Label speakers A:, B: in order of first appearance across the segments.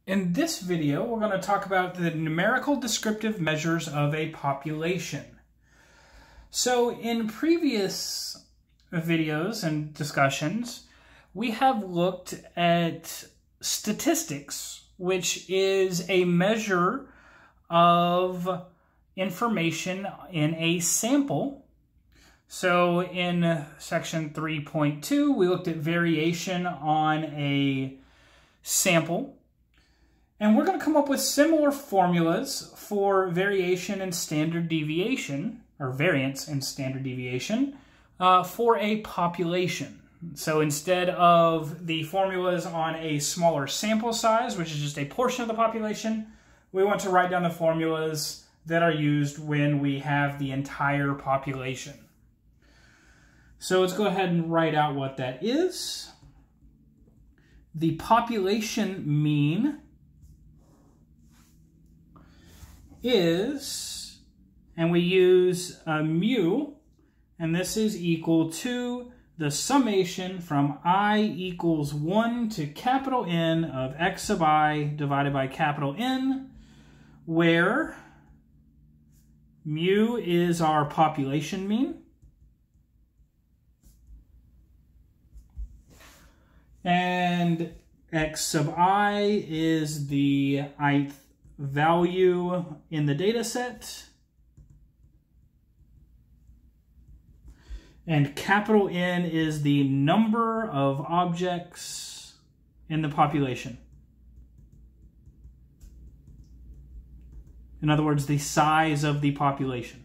A: In this video, we're going to talk about the numerical descriptive measures of a population. So in previous videos and discussions, we have looked at statistics, which is a measure of information in a sample. So in section 3.2, we looked at variation on a sample. And we're going to come up with similar formulas for variation and standard deviation, or variance and standard deviation, for a population. So instead of the formulas on a smaller sample size, which is just a portion of the population, we want to write down the formulas that are used when we have the entire population. So let's go ahead and write out what that is. The population mean is, and we use mu, and this is equal to the summation from I equals 1 to capital N of x sub I divided by capital N, where mu is our population mean, and x sub I is the ith value in the data set, and capital N is the number of objects in the population. In other words, the size of the population.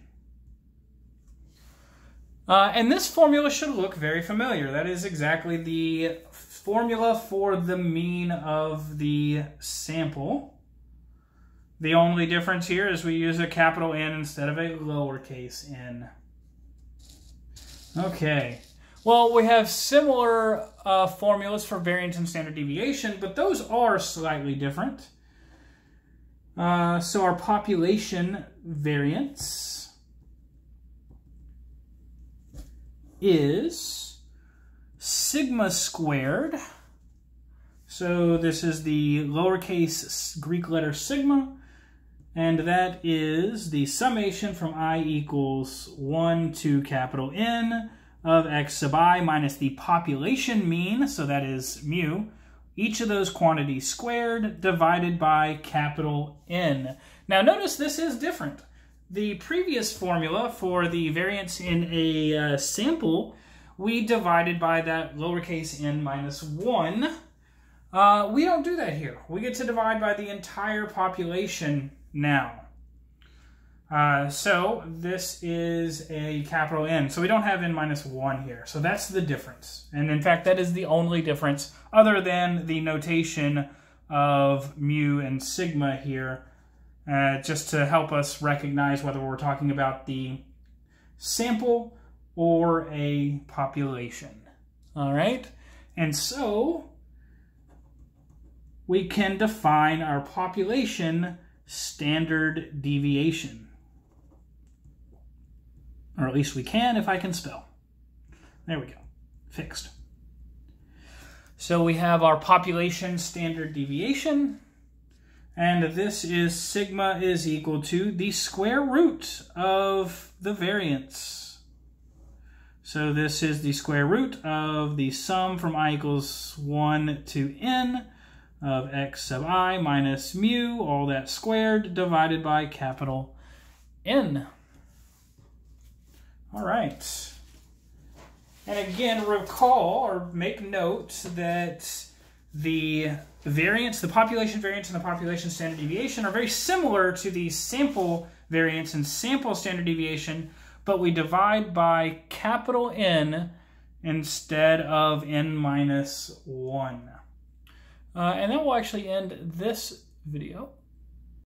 A: And this formula should look very familiar. That is exactly the formula for the mean of the sample. The only difference here is we use a capital N instead of a lowercase n. Okay, well, we have similar formulas for variance and standard deviation, but those are slightly different. So our population variance is sigma squared. So this is the lowercase Greek letter sigma, and that is the summation from I equals 1 to capital N of x sub I minus the population mean, so that is mu, each of those quantities squared divided by capital N. Now notice this is different. The previous formula for the variance in a sample, we divided by that lowercase n minus 1. We don't do that here. We get to divide by the entire population now. So this is a capital N. So we don't have n minus 1 here. So that's the difference. And in fact, that is the only difference other than the notation of mu and sigma here, just to help us recognize whether we're talking about the sample or a population. All right. And so we can define our population standard deviation. Or at least we can if I can spell. There we go. Fixed. So we have our population standard deviation, and this is sigma is equal to the square root of the variance. So this is the square root of the sum from I equals 1 to n of x sub I minus mu, all that squared, divided by capital N. All right. And again, recall or make note that the variance, the population variance and the population standard deviation are very similar to the sample variance and sample standard deviation, but we divide by capital N instead of n minus 1. And that will actually end this video.